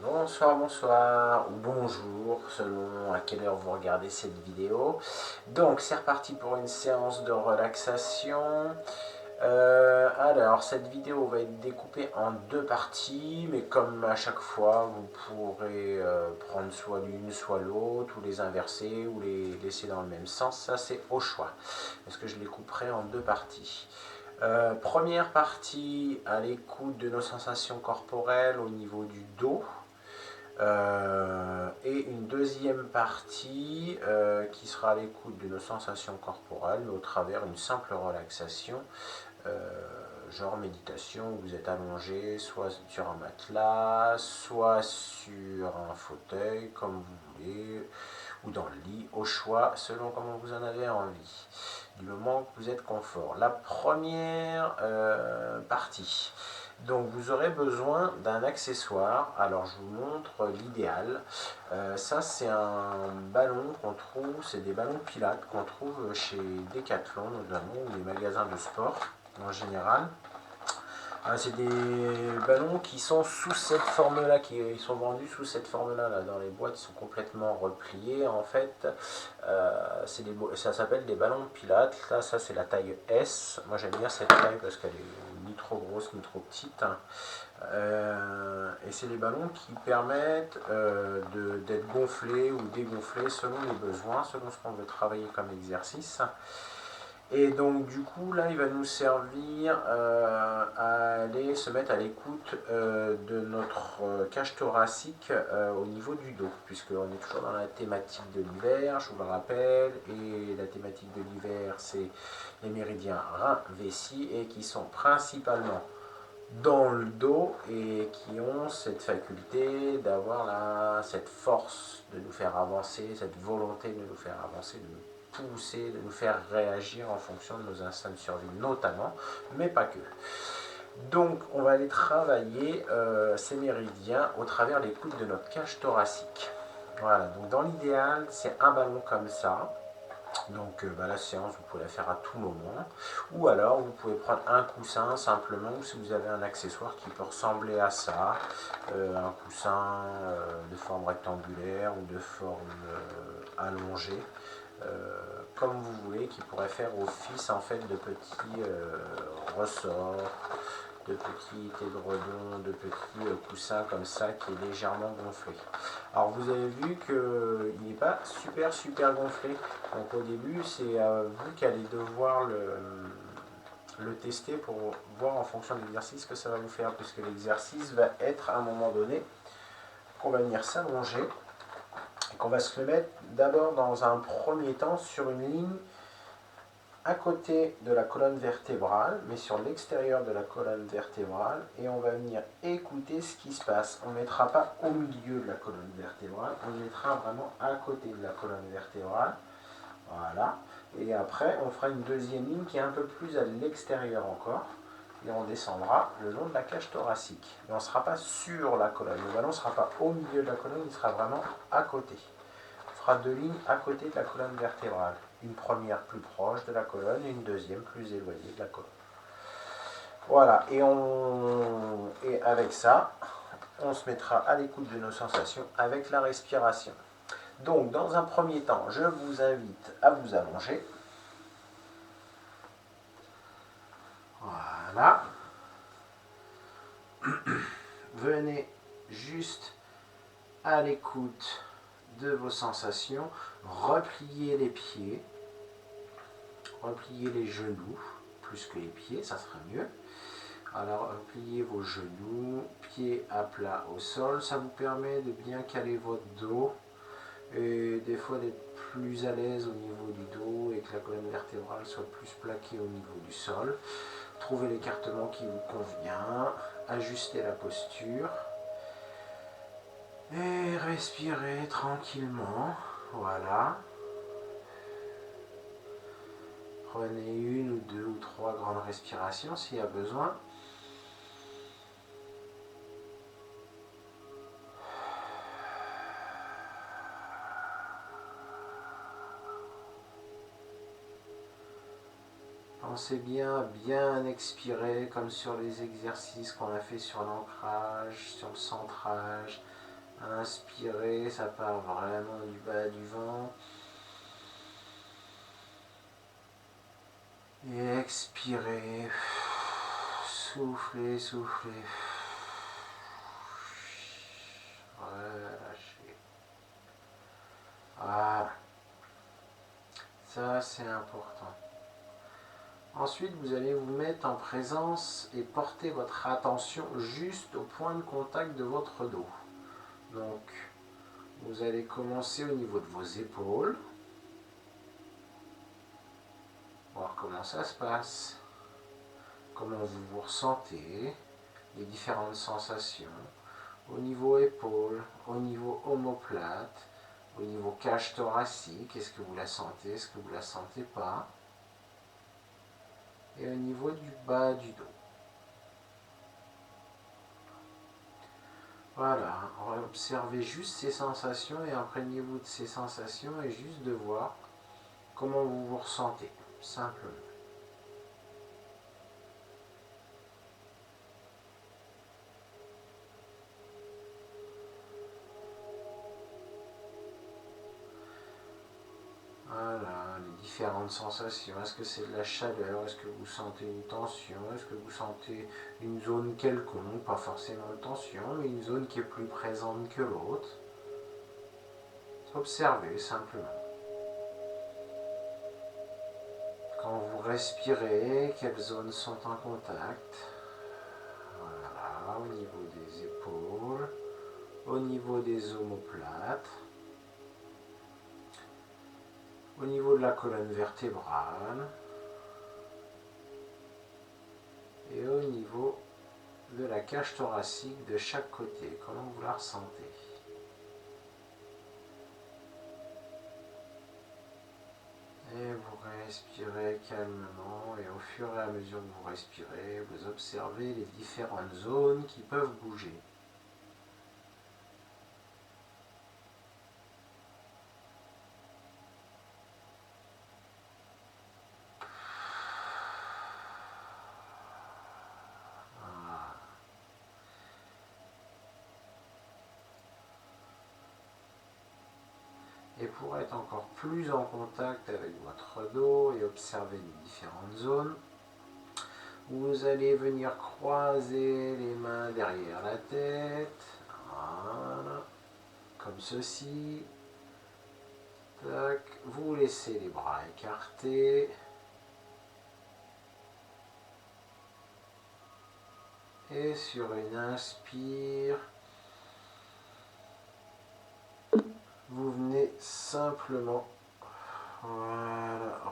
Bonsoir, bonsoir ou bonjour selon à quelle heure vous regardez cette vidéo. Donc c'est reparti pour une séance de relaxation. Alors cette vidéo va être découpée en deux parties, mais comme à chaque fois vous pourrez prendre soit l'une soit l'autre, ou les inverser ou les laisser dans le même sens, ça c'est au choix. Parce que je les couperai en deux parties. Première partie à l'écoute de nos sensations corporelles au niveau du dos. Et une deuxième partie qui sera à l'écoute de nos sensations corporelles, mais au travers d'une simple relaxation, genre méditation, où vous êtes allongé soit sur un matelas, soit sur un fauteuil, comme vous voulez, ou dans le lit, au choix, selon comment vous en avez envie, du moment que vous êtes confort. La première partie. Donc vous aurez besoin d'un accessoire. Alors je vous montre l'idéal. Ça c'est un ballon qu'on trouve, c'est des ballons pilates qu'on trouve chez Decathlon notamment, ou les magasins de sport en général. C'est des ballons qui sont sous cette forme-là, qui sont vendus sous cette forme-là. Là, dans les boîtes, ils sont complètement repliés. En fait, ça s'appelle des ballons pilates. Là, ça, c'est la taille S. Moi, j'aime bien cette taille parce qu'elle est ni trop grosse ni trop petite. Et c'est des ballons qui permettent d'être gonflés ou dégonflés selon les besoins, selon ce qu'on veut travailler comme exercice. Et donc du coup là il va nous servir à aller se mettre à l'écoute de notre cage thoracique au niveau du dos, puisqu'on est toujours dans la thématique de l'hiver, je vous le rappelle, et la thématique de l'hiver c'est les méridiens reins-vessie et qui sont principalement dans le dos et qui ont cette faculté d'avoir cette force de nous faire avancer, cette volonté de nous faire avancer, de nous pousser, de nous faire réagir en fonction de nos instincts de survie notamment, mais pas que. Donc on va aller travailler ces méridiens au travers l'écoute de notre cage thoracique. Voilà, donc dans l'idéal c'est un ballon comme ça. Donc la séance, vous pouvez la faire à tout moment. Ou alors, vous pouvez prendre un coussin simplement, ou si vous avez un accessoire qui peut ressembler à ça, un coussin de forme rectangulaire ou de forme allongée, comme vous voulez, qui pourrait faire office en fait de petits ressorts, de petits édredons, de petits coussins comme ça qui est légèrement gonflé. Alors vous avez vu qu'il n'est pas super gonflé. Donc au début c'est vous qui allez devoir le tester pour voir en fonction de l'exercice que ça va vous faire, puisque l'exercice va être à un moment donné qu'on va venir s'allonger et qu'on va se le mettre d'abord dans un premier temps sur une ligne à côté de la colonne vertébrale, mais sur l'extérieur de la colonne vertébrale, et on va venir écouter ce qui se passe. On ne mettra pas au milieu de la colonne vertébrale, on mettra vraiment à côté de la colonne vertébrale. Voilà. Et après, on fera une deuxième ligne qui est un peu plus à l'extérieur encore, et on descendra le long de la cage thoracique. Mais on ne sera pas sur la colonne. Le ballon ne sera pas au milieu de la colonne, il sera vraiment à côté. On fera deux lignes à côté de la colonne vertébrale. Une première plus proche de la colonne et une deuxième plus éloignée de la colonne. Voilà, et avec ça, on se mettra à l'écoute de nos sensations avec la respiration. Donc, dans un premier temps, je vous invite à vous allonger. Voilà. Venez juste à l'écoute de vos sensations. Repliez les pieds. Repliez les genoux, plus que les pieds, ça sera mieux. Alors pliez vos genoux, pieds à plat au sol, ça vous permet de bien caler votre dos et des fois d'être plus à l'aise au niveau du dos et que la colonne vertébrale soit plus plaquée au niveau du sol. Trouvez l'écartement qui vous convient, ajustez la posture et respirez tranquillement, voilà. Prenez une ou deux ou trois grandes respirations s'il y a besoin. Pensez bien expirer comme sur les exercices qu'on a fait sur l'ancrage, sur le centrage, Inspirez, ça part vraiment du bas du ventre. Et expirez. Soufflez, soufflez. Relâchez. Voilà. Ça, c'est important. Ensuite, vous allez vous mettre en présence et porter votre attention juste au point de contact de votre dos. Donc, vous allez commencer au niveau de vos épaules. Voir comment ça se passe. Comment vous vous ressentez. Les différentes sensations. Au niveau épaules, au niveau omoplate, au niveau cage thoracique. Est-ce que vous la sentez? Est-ce que vous ne la sentez pas? Et au niveau du bas du dos. Voilà, observez juste ces sensations et imprégnez-vous de ces sensations et juste de voir comment vous vous ressentez, simplement. Voilà, les différentes sensations. Est-ce que c'est de la chaleur? Est-ce que vous sentez une tension? Est-ce que vous sentez une zone quelconque? Pas forcément de tension, mais une zone qui est plus présente que l'autre. Observez simplement. Quand vous respirez, quelles zones sont en contact? Voilà, au niveau des épaules, au niveau des omoplates, au niveau de la colonne vertébrale et au niveau de la cage thoracique de chaque côté. Comment vous la ressentez? Et vous respirez calmement et au fur et à mesure que vous respirez, vous observez les différentes zones qui peuvent bouger. Voilà. Et pour être encore plus en contact avec votre dos et observer les différentes zones, vous allez venir croiser les mains derrière la tête, voilà, comme ceci. Tac. Vous laissez les bras écartés. Et sur une inspire, vous venez simplement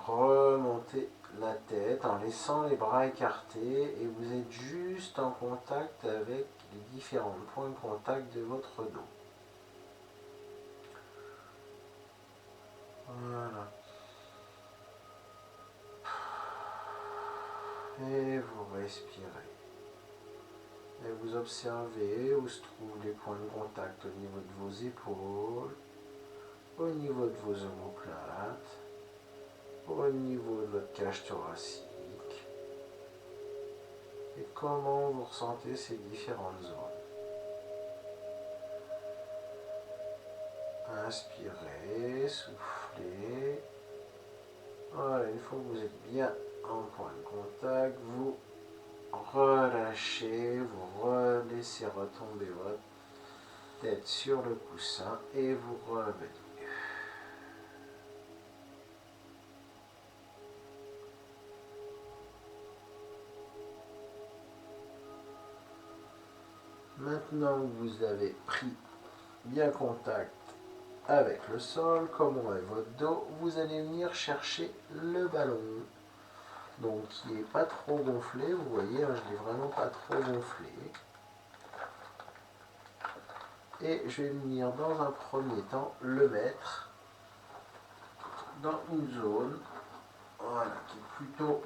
remonter la tête en laissant les bras écartés et vous êtes juste en contact avec les différents points de contact de votre dos. Voilà. Et vous respirez. Et vous observez où se trouvent les points de contact au niveau de vos épaules, au niveau de vos omoplates, au niveau de votre cage thoracique. Et comment vous ressentez ces différentes zones. Inspirez, soufflez. Voilà, une fois que vous êtes bien en point de contact, vous relâchez, vous laissez retomber votre tête sur le coussin et vous revenez. Maintenant que vous avez pris bien contact avec le sol, comment est votre dos, vous allez venir chercher le ballon. Donc qui n'est pas trop gonflé, vous voyez, hein, je ne l'ai vraiment pas trop gonflé. Et je vais venir dans un premier temps le mettre dans une zone, voilà, qui est plutôt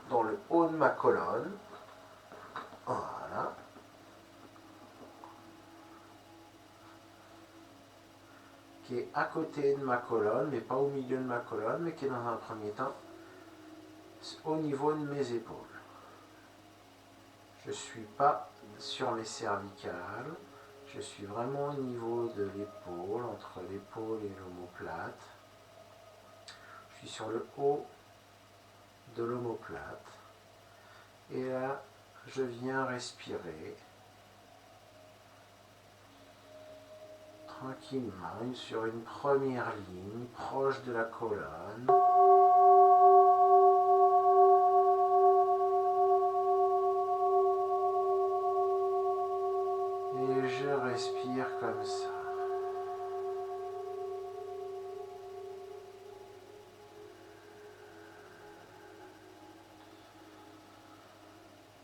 dans le haut de ma colonne. Voilà. Qui est à côté de ma colonne, mais pas au milieu de ma colonne, mais qui est dans un premier temps au niveau de mes épaules. Je ne suis pas sur mes cervicales, Je suis vraiment au niveau de l'épaule, entre l'épaule et l'omoplate. Je suis sur le haut de l'omoplate. Et là, je viens respirer tranquillement sur une première ligne proche de la colonne. Et je respire comme ça.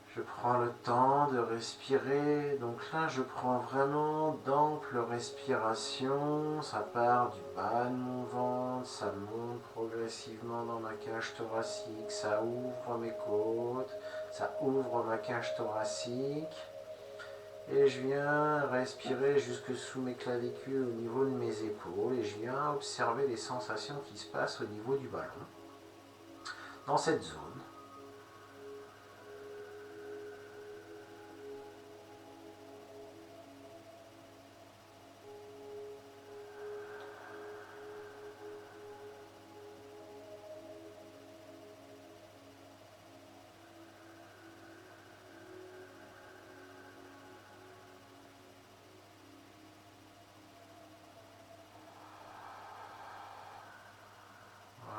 Je prends le temps de respirer. Donc là, je prends vraiment d'amples respirations. Ça part du bas de mon ventre, ça monte progressivement dans ma cage thoracique, ça ouvre mes côtes, ça ouvre ma cage thoracique. Et je viens respirer jusque sous mes clavicules au niveau de mes épaules et je viens observer les sensations qui se passent au niveau du ballon, dans cette zone.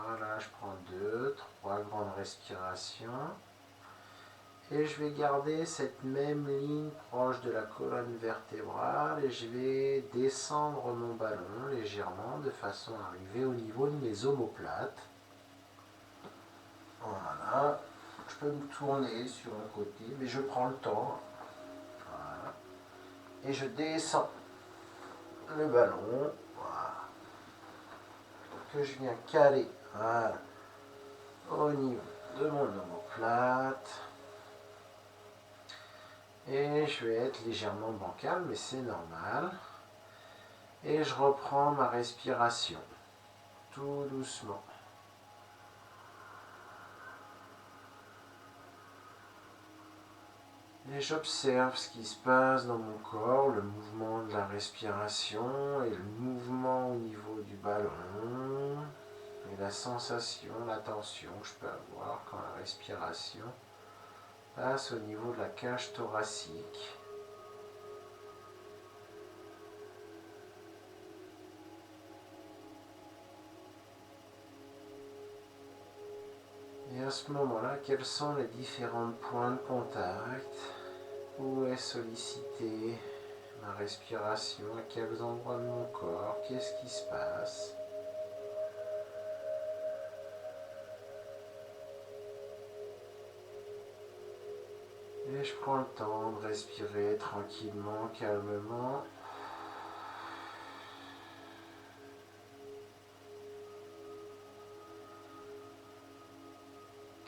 Voilà, je prends 2, 3 grandes respirations. Et je vais garder cette même ligne proche de la colonne vertébrale et je vais descendre mon ballon légèrement de façon à arriver au niveau de mes omoplates. Voilà, je peux me tourner sur un côté, mais je prends le temps. Voilà. Et je descends le ballon. Voilà. Que je viens caler, voilà, au niveau de mon omoplate. Et je vais être légèrement bancal, mais c'est normal. Et je reprends ma respiration, tout doucement. Et j'observe ce qui se passe dans mon corps, le mouvement de la respiration et le mouvement au niveau du ballon. Et la sensation, la tension que je peux avoir quand la respiration passe au niveau de la cage thoracique. Et à ce moment-là, quels sont les différents points de contact? Où est sollicitée ma respiration? À quels endroits de mon corps? Qu'est-ce qui se passe? Et je prends le temps de respirer tranquillement, calmement.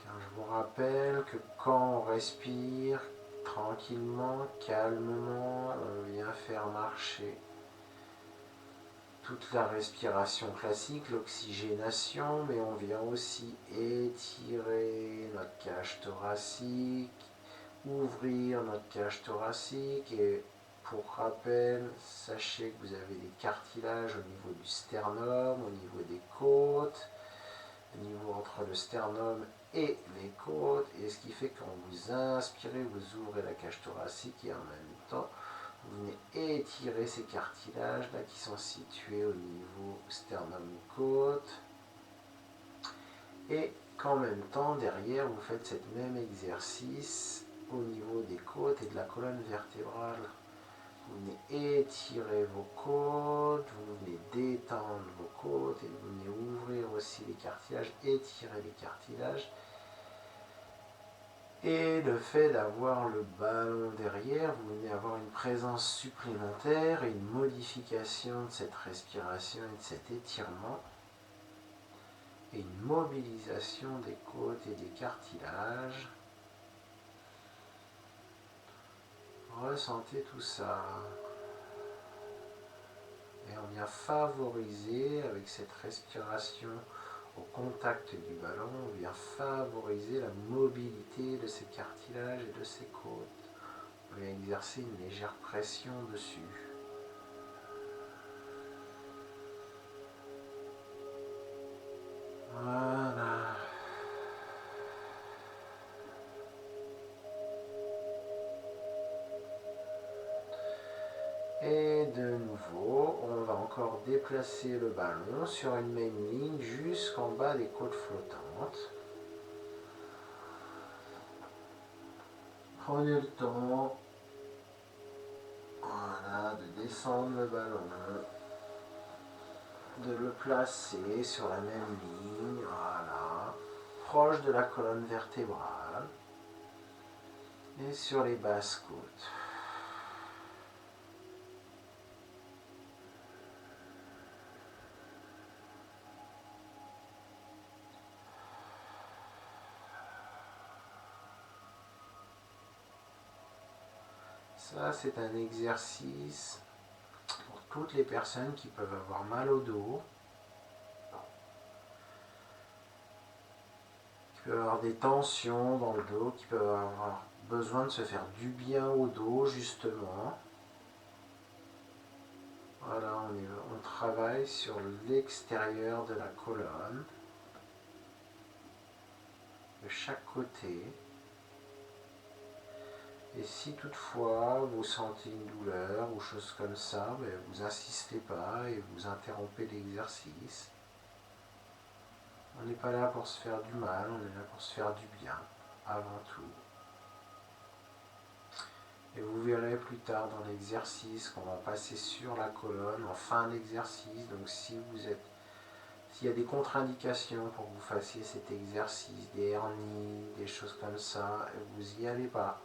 Car je vous rappelle que quand on respire tranquillement, calmement, on vient faire marcher toute la respiration classique, l'oxygénation, mais on vient aussi étirer notre cage thoracique, ouvrir notre cage thoracique. Et pour rappel, sachez que vous avez des cartilages au niveau du sternum, au niveau des côtes, au niveau entre le sternum et les côtes, et ce qui fait que quand vous inspirez, vous ouvrez la cage thoracique et en même temps vous venez étirer ces cartilages là qui sont situés au niveau sternum-côte, et qu'en même temps derrière vous faites cet même exercice au niveau des côtes et de la colonne vertébrale. Vous venez étirer vos côtes, vous venez détendre vos côtes et vous venez ouvrir aussi les cartilages, étirer les cartilages. Et le fait d'avoir le ballon derrière, vous venez avoir une présence supplémentaire et une modification de cette respiration et de cet étirement. Et une mobilisation des côtes et des cartilages. Ressentez tout ça. Et on vient favoriser avec cette respiration au contact du ballon, on vient favoriser la mobilité de ces cartilages et de ces côtes. On vient exercer une légère pression dessus. Et de nouveau, on va encore déplacer le ballon sur une même ligne jusqu'en bas des côtes flottantes. Prenez le temps, voilà, de descendre le ballon, de le placer sur la même ligne, voilà, proche de la colonne vertébrale et sur les basses côtes. Ça, c'est un exercice pour toutes les personnes qui peuvent avoir mal au dos, qui peuvent avoir des tensions dans le dos, qui peuvent avoir besoin de se faire du bien au dos, justement. Voilà, on travaille sur l'extérieur de la colonne, de chaque côté. Et si toutefois vous sentez une douleur ou chose comme ça, vous insistez pas et vous interrompez l'exercice. On n'est pas là pour se faire du mal, on est là pour se faire du bien, avant tout. Et vous verrez plus tard dans l'exercice qu'on va passer sur la colonne en fin d'exercice. Donc s'il y a des contre-indications pour que vous fassiez cet exercice, des hernies, des choses comme ça, vous n'y allez pas.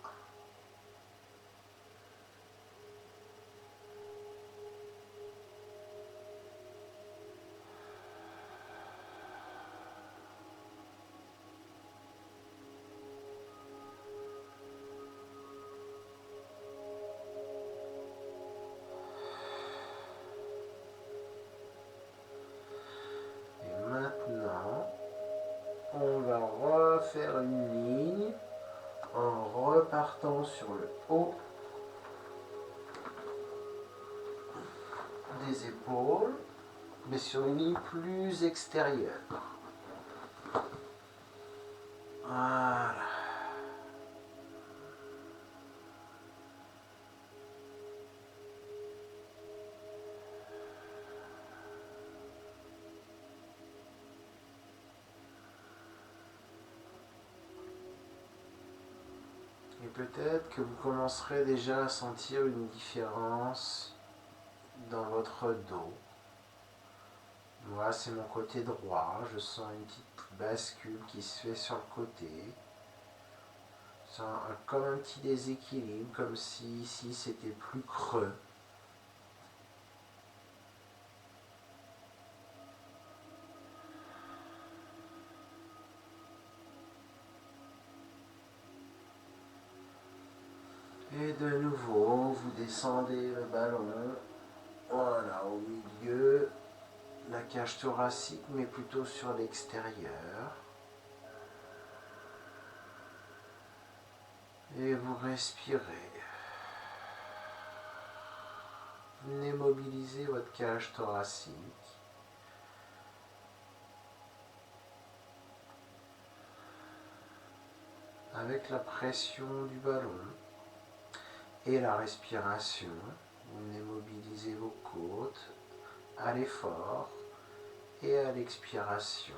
Et maintenant, on va refaire une ligne en repartant sur le haut des épaules, mais sur une ligne plus extérieure. Voilà. Et peut-être que vous commencerez déjà à sentir une différence dans votre dos. Moi, c'est mon côté droit. Je sens une petite bascule qui se fait sur le côté. Je sens comme un petit déséquilibre, comme si ici c'était plus creux. Et de nouveau, vous descendez le ballon, voilà, au milieu de la cage thoracique, mais plutôt sur l'extérieur. Et vous respirez. Venez mobiliser votre cage thoracique. Avec la pression du ballon et la respiration, vous venez mobiliser vos côtes à l'effort et à l'expiration.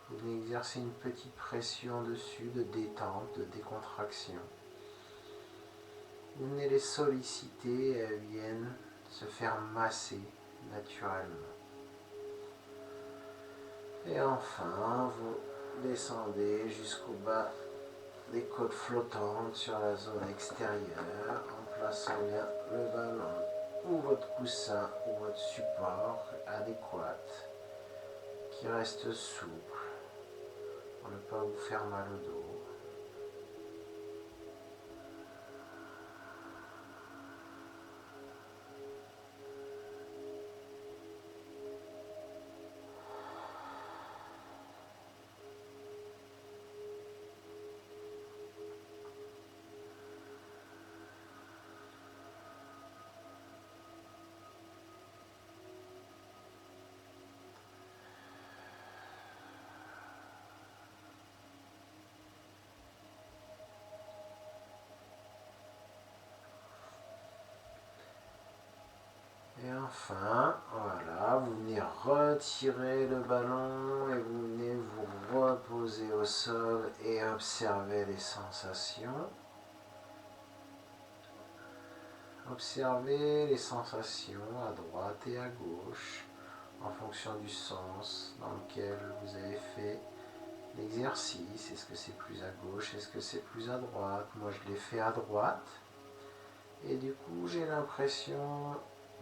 Vous venez exercer une petite pression dessus de détente, de décontraction. Vous venez les solliciter et elles viennent se faire masser naturellement. Et enfin, vous descendez jusqu'au bas des côtes flottantes sur la zone extérieure en plaçant bien le ballon ou votre coussin ou votre support adéquat qui reste souple pour ne pas vous faire mal au dos. Et enfin, voilà, vous venez retirer le ballon et vous venez vous reposer au sol et observer les sensations. Observez les sensations à droite et à gauche en fonction du sens dans lequel vous avez fait l'exercice. Est-ce que c'est plus à gauche? Est-ce que c'est plus à droite? Moi, je l'ai fait à droite. Et du coup, j'ai l'impression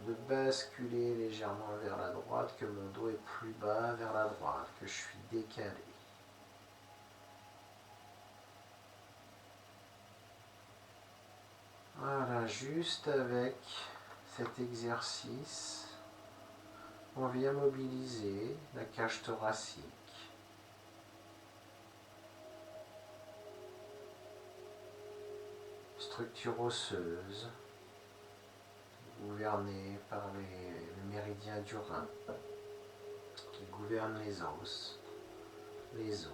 de basculer légèrement vers la droite, que mon dos est plus bas vers la droite, que je suis décalé. Voilà, juste avec cet exercice, on vient mobiliser la cage thoracique. Structure osseuse, gouvernée par le méridien du rein, qui gouverne les os, les os.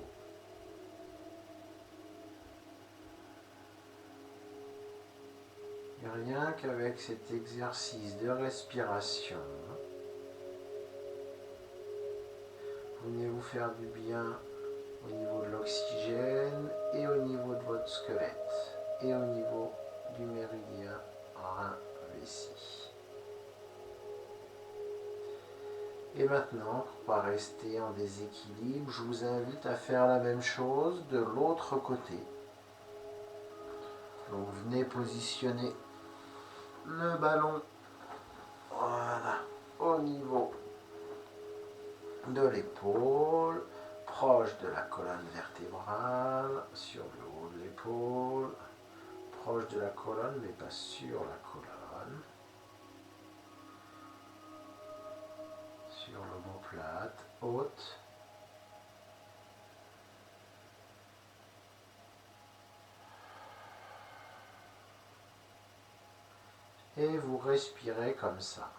Et rien qu'avec cet exercice de respiration, vous venez vous faire du bien au niveau de l'oxygène et au niveau de votre squelette et au niveau du méridien rein-vessie. Et maintenant, pour ne pas rester en déséquilibre, je vous invite à faire la même chose de l'autre côté. Donc venez positionner le ballon, voilà, au niveau de l'épaule, proche de la colonne vertébrale, sur le haut de l'épaule, proche de la colonne mais pas sur la colonne, sur l'omoplate haute. Et vous respirez comme ça.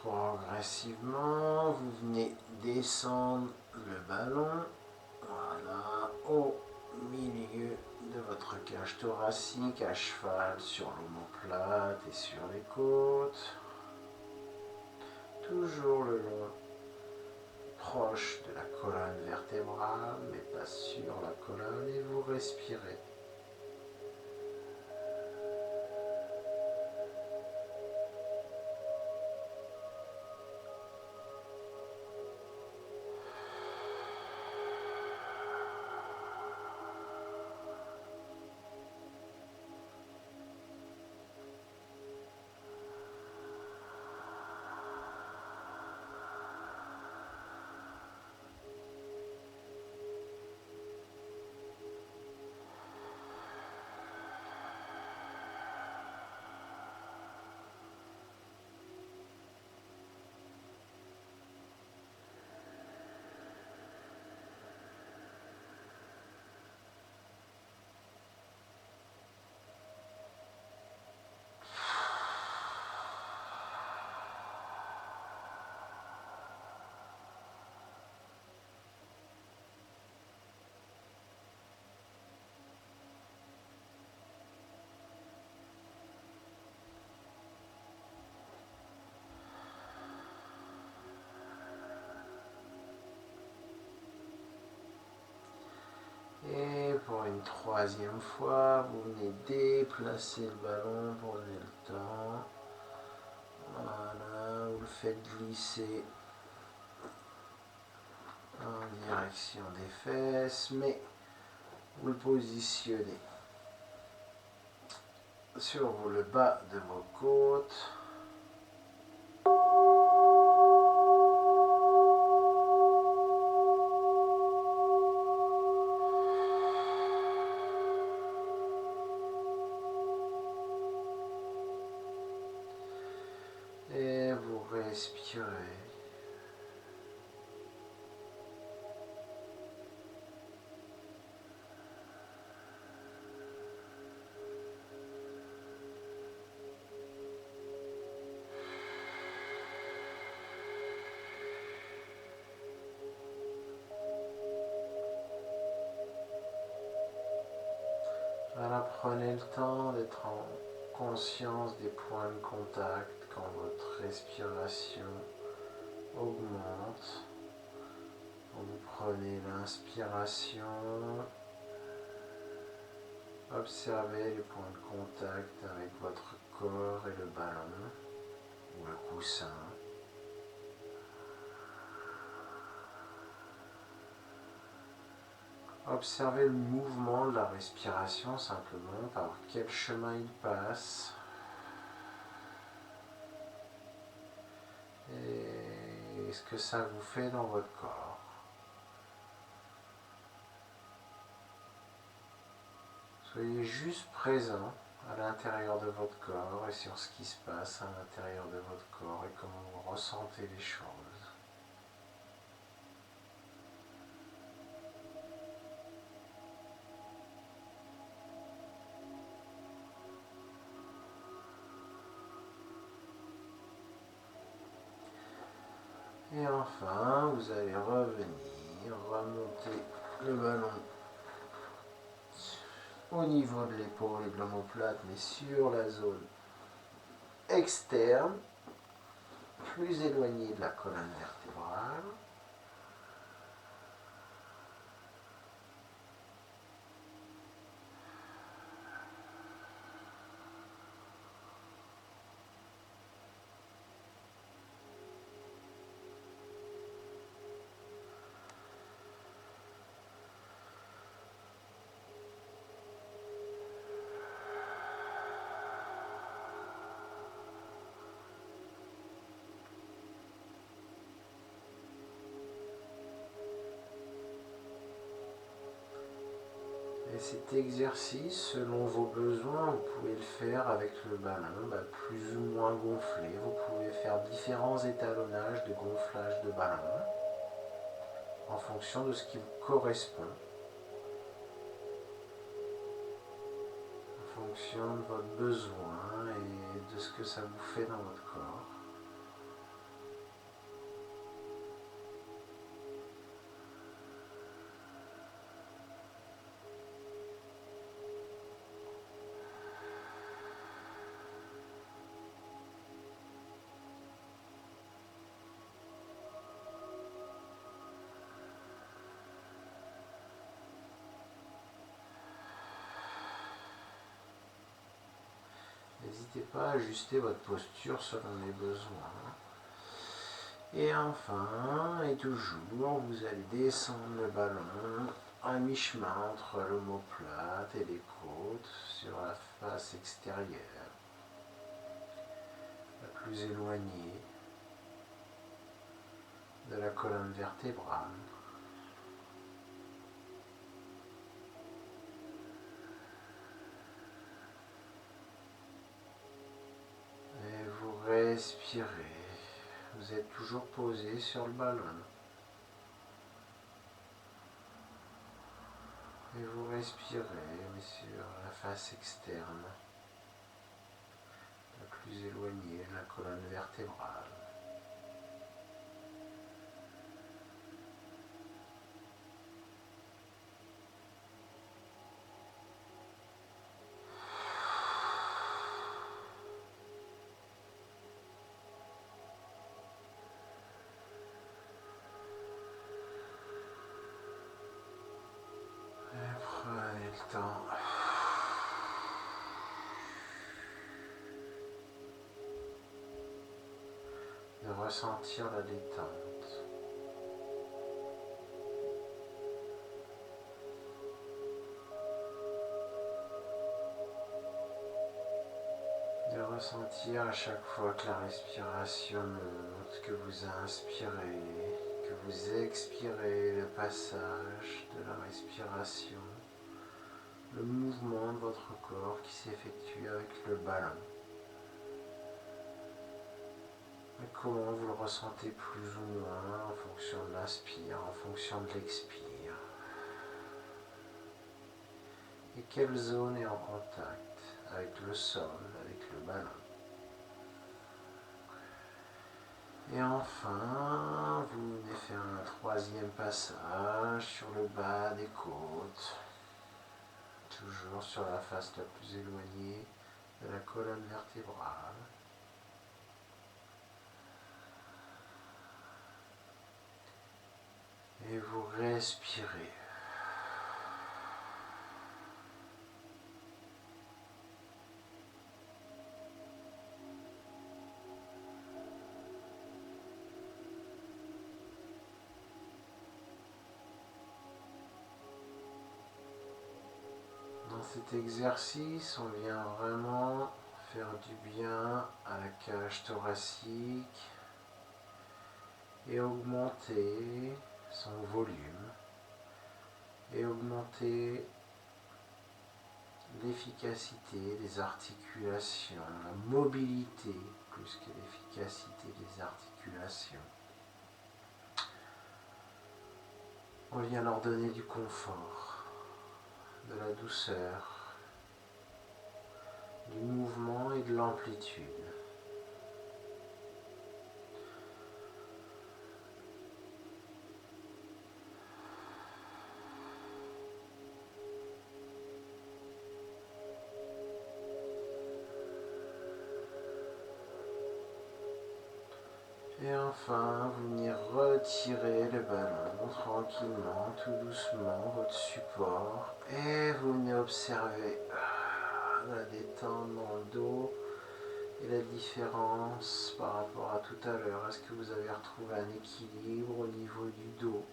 Progressivement, vous venez descendre le ballon, voilà, au milieu de votre cage thoracique, à cheval sur l'omoplate et sur les côtes. Toujours le long, proche de la colonne vertébrale, mais pas sur la colonne, et vous respirez. Et pour une troisième fois, vous venez déplacer le ballon pour donner le temps. Voilà, vous le faites glisser en direction des fesses, mais vous le positionnez sur le bas de vos côtes. Et vous respirez. Voilà, prenez le temps d'être en conscience des points de contact quand votre respiration augmente. Quand vous prenez l'inspiration, observez les points de contact avec votre corps et le ballon ou le coussin. Observez le mouvement de la respiration simplement, par quel chemin il passe. Et ce que ça vous fait dans votre corps. Soyez juste présent à l'intérieur de votre corps et sur ce qui se passe à l'intérieur de votre corps et comment vous ressentez les choses. Et enfin, vous allez revenir, remonter le ballon au niveau de l'épaule et de l'omoplate, mais sur la zone externe, plus éloignée de la colonne vertébrale. Et cet exercice, selon vos besoins, vous pouvez le faire avec le ballon plus ou moins gonflé. Vous pouvez faire différents étalonnages de gonflage de ballon en fonction de ce qui vous correspond, en fonction de votre besoin et de ce que ça vous fait dans votre corps. N'hésitez pas à ajuster votre posture selon les besoins. Et enfin, et toujours, vous allez descendre le ballon à mi-chemin entre l'omoplate et les côtes sur la face extérieure, la plus éloignée de la colonne vertébrale. Et vous respirez. Vous êtes toujours posé sur le ballon. Et vous respirez, mais sur la face externe, la plus éloignée de la colonne vertébrale. Et prenez le temps de ressentir la détente. ressentir à chaque fois que la respiration monte, que vous inspirez, que vous expirez le passage de la respiration, le mouvement de votre corps qui s'effectue avec le ballon. Et comment vous le ressentez plus ou moins en fonction de l'inspire, en fonction de l'expire. Et quelle zone est en contact avec le sol, avec le ballon. Et enfin, vous venez faire un troisième passage sur le bas des côtes, toujours sur la face la plus éloignée de la colonne vertébrale. Et vous respirez. Dans cet exercice, on vient vraiment faire du bien à la cage thoracique et augmenter son volume et augmenter l'efficacité des articulations, la mobilité plus que l'efficacité des articulations. On vient leur donner du confort, de la douceur, du mouvement et de l'amplitude. Et enfin, vous venez retirer le ballon tranquillement, tout doucement, votre support. Et vous venez observer la détente dans le dos et la différence par rapport à tout à l'heure. Est-ce que vous avez retrouvé un équilibre au niveau du dos ?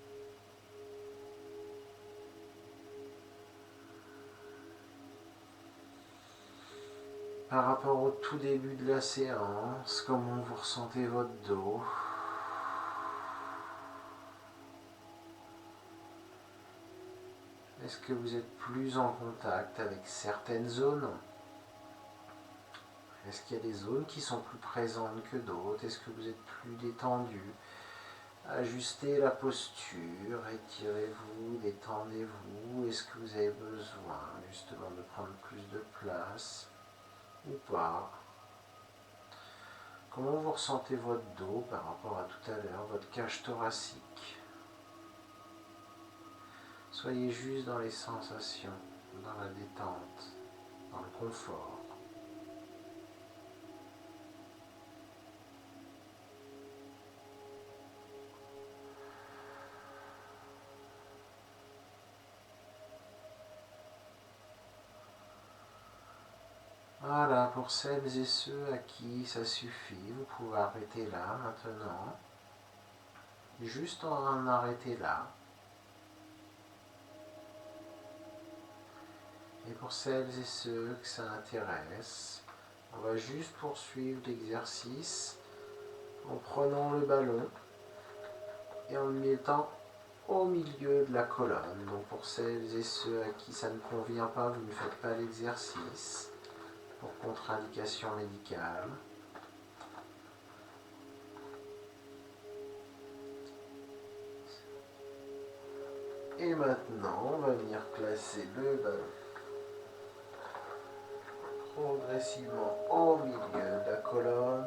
Par rapport au tout début de la séance, comment vous ressentez votre dos ? Est-ce que vous êtes plus en contact avec certaines zones ? Est-ce qu'il y a des zones qui sont plus présentes que d'autres ? Est-ce que vous êtes plus détendu ? Ajustez la posture, étirez-vous, détendez-vous. Est-ce que vous avez besoin justement de prendre plus de place ou pas ? Comment vous ressentez votre dos par rapport à tout à l'heure, votre cage thoracique ? Soyez juste dans les sensations, dans la détente, dans le confort. Voilà, pour celles et ceux à qui ça suffit, vous pouvez arrêter là maintenant. Juste en arrêter là. Et pour celles et ceux que ça intéresse, on va juste poursuivre l'exercice en prenant le ballon et en le mettant au milieu de la colonne. Donc pour celles et ceux à qui ça ne convient pas, vous ne faites pas l'exercice pour contre-indication médicale. Et maintenant, on va venir placer le ballon progressivement au milieu de la colonne.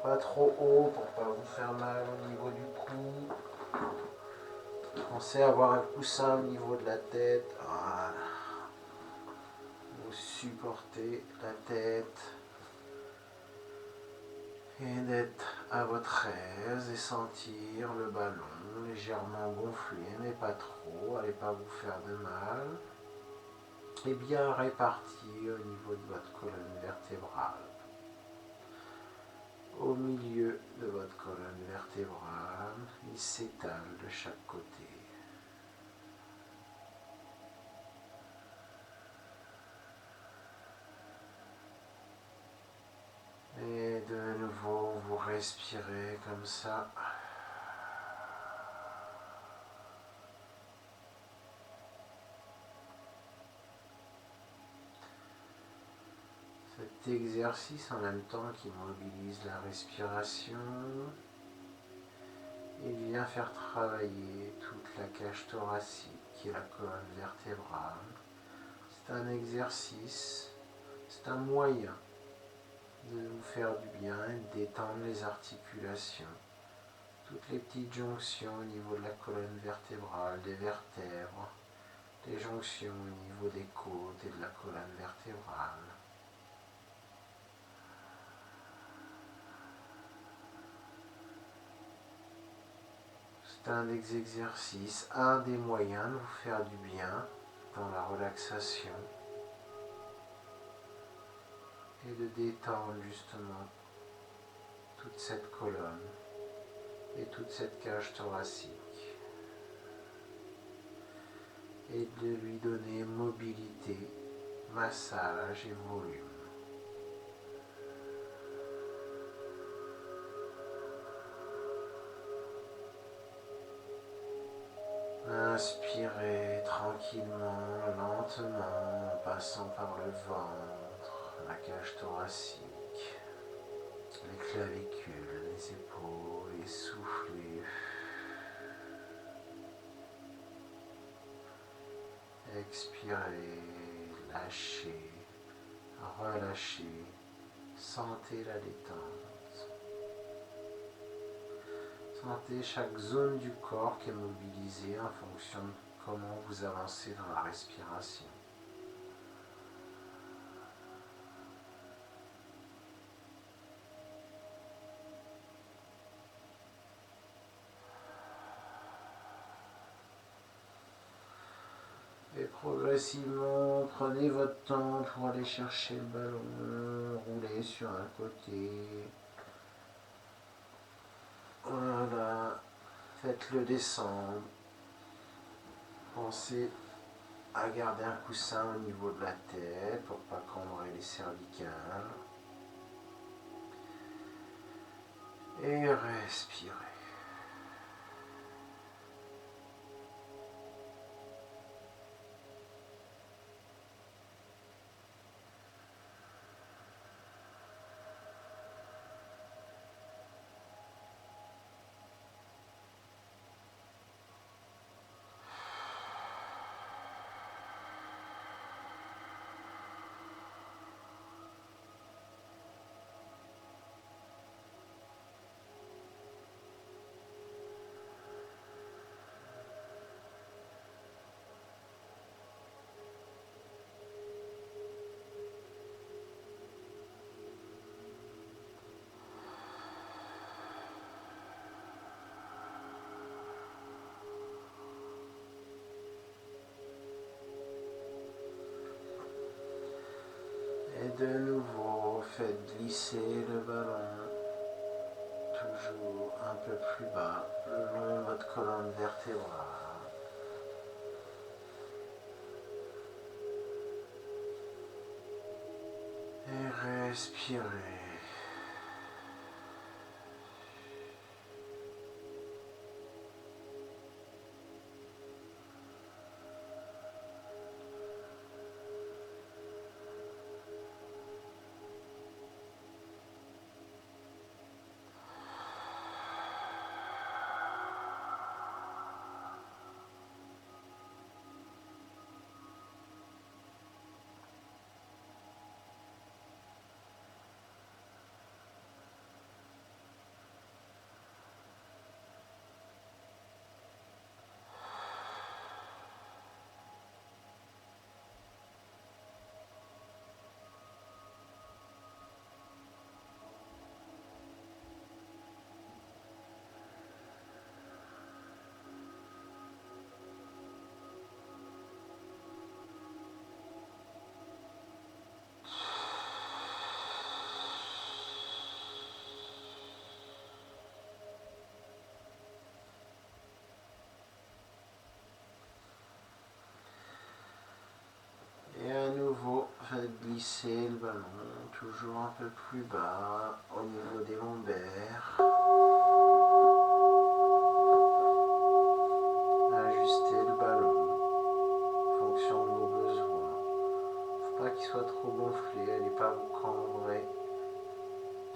Pas trop haut pour pas vous faire mal au niveau du cou. Pensez à avoir un coussin au niveau de la tête. Voilà. Vous supportez la tête et d'être à votre aise et sentir le ballon légèrement gonflé, mais pas trop. Allez pas vous faire de mal. Et bien réparti au niveau de votre colonne vertébrale. Au milieu de votre colonne vertébrale, il s'étale de chaque côté. respirer comme ça. Cet exercice en même temps qui mobilise la respiration, il vient faire travailler toute la cage thoracique et la colonne vertébrale. C'est un exercice, c'est un moyen de vous faire du bien et de détendre les articulations. Toutes les petites jonctions au niveau de la colonne vertébrale, des vertèbres, les jonctions au niveau des côtes et de la colonne vertébrale. C'est un des exercices, un des moyens de vous faire du bien dans la relaxation et de détendre justement toute cette colonne et toute cette cage thoracique et de lui donner mobilité, massage et volume. Inspirez tranquillement, lentement, en passant par le ventre, la cage thoracique, les clavicules, les épaules, et soufflez. Expirez, lâchez, relâchez, sentez la détente. Sentez chaque zone du corps qui est mobilisée en fonction de comment vous avancez dans la respiration. Et progressivement, prenez votre temps pour aller chercher le ballon, rouler sur un côté. Voilà, faites-le descendre. Pensez à garder un coussin au niveau de la tête pour ne pas cambrer les cervicales. Et respirez. Et de nouveau, faites glisser le ballon, toujours un peu plus bas, le long de votre colonne vertébrale. Et respirez. hérissez le ballon toujours un peu plus bas au niveau des lombaires. Ajustez le ballon en fonction de vos besoins. Il ne faut pas qu'il soit trop gonflé, allez pas vous cambrer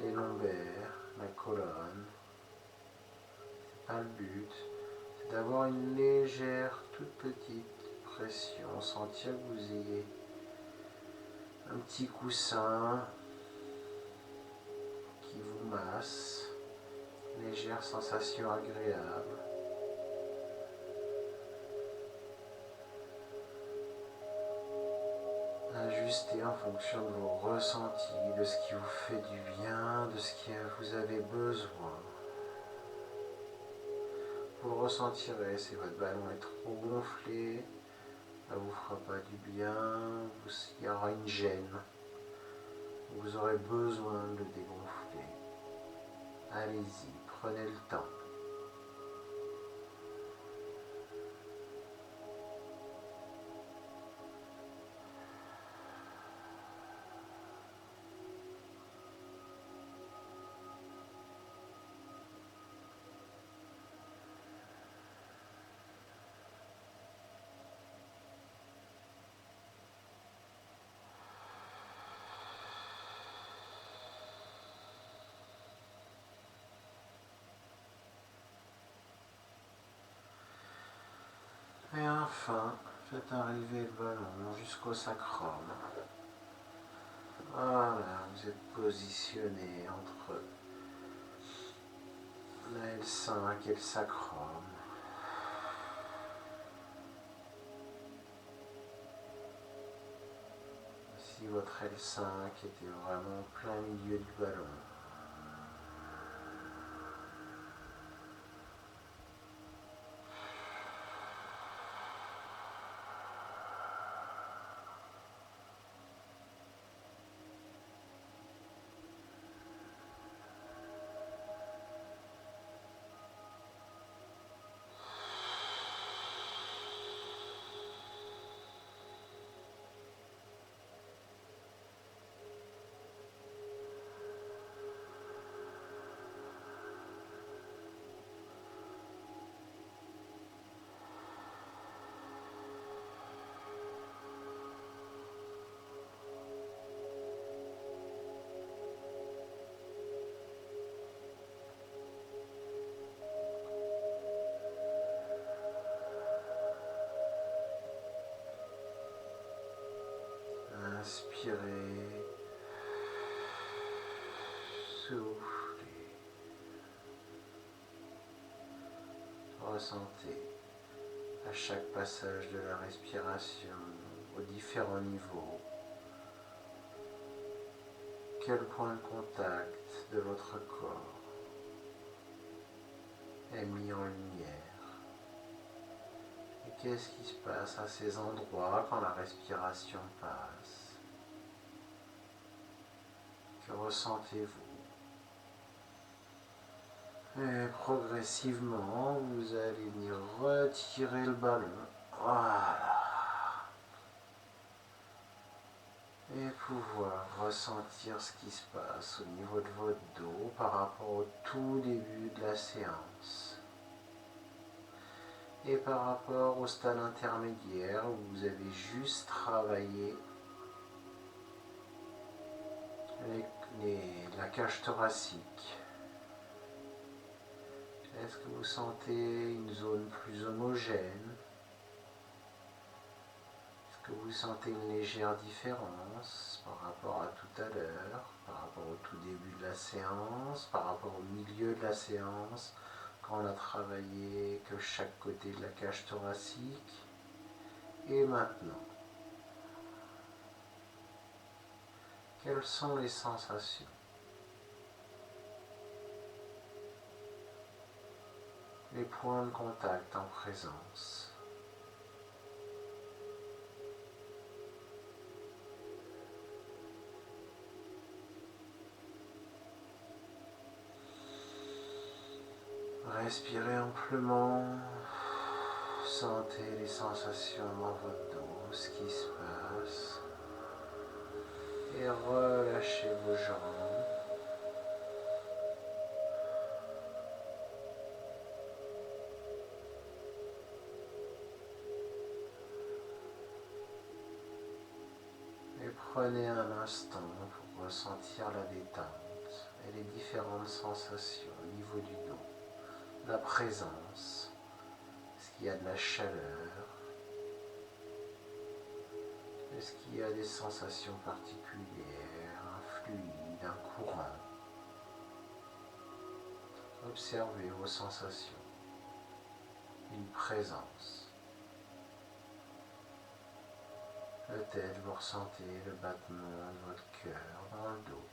les lombaires, la colonne. C'est pas le but. C'est d'avoir une légère, toute petite pression, sentir que vous ayez un petit coussin qui vous masse, légère sensation agréable. Ajustez en fonction de vos ressentis, de ce qui vous fait du bien, de ce que vous avez besoin. Vous le ressentirez si votre ballon est trop gonflé, ça ne vous fera pas du bien, il y aura une gêne. Vous aurez besoin de le dégonfler. Allez-y, prenez le temps. Et enfin, faites arriver le ballon jusqu'au sacrum. Voilà, vous êtes positionné entre la L5 et le sacrum. Si votre L5 était vraiment au plein milieu du ballon. Inspirez, soufflez, ressentez à chaque passage de la respiration aux différents niveaux quel point de contact de votre corps est mis en lumière. Et qu'est-ce qui se passe à ces endroits quand la respiration passe? Que ressentez-vous? Et progressivement, vous allez venir retirer le ballon. Voilà. Et pouvoir ressentir ce qui se passe au niveau de votre dos par rapport au tout début de la séance. Et par rapport au stade intermédiaire où vous avez juste travaillé avec la cage thoracique. Est-ce que vous sentez une zone plus homogène? Est-ce que vous sentez une légère différence par rapport à tout à l'heure, par rapport au tout début de la séance, par rapport au milieu de la séance, quand on a travaillé que chaque côté de la cage thoracique? Et maintenant, quelles sont les sensations? Les points de contact en présence. Respirez amplement, sentez les sensations dans votre dos, ce qui se passe. Et relâchez vos jambes. Et prenez un instant pour ressentir la détente et les différentes sensations au niveau du dos, la présence, est-ce qu'il y a de la chaleur, est-ce qu'il y a des sensations particulières, un fluide, un courant. Observez vos sensations, une présence. Peut-être vous ressentez le battement de votre cœur dans le dos.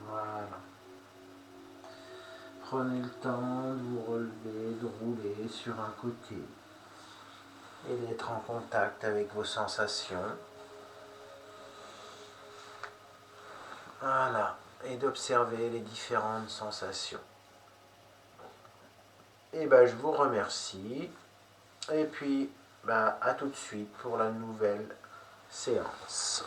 Voilà. Prenez le temps de vous relever, de rouler sur un côté et d'être en contact avec vos sensations. Voilà. Et d'observer les différentes sensations. Et ben, je vous remercie. Et puis, à tout de suite pour la nouvelle séance.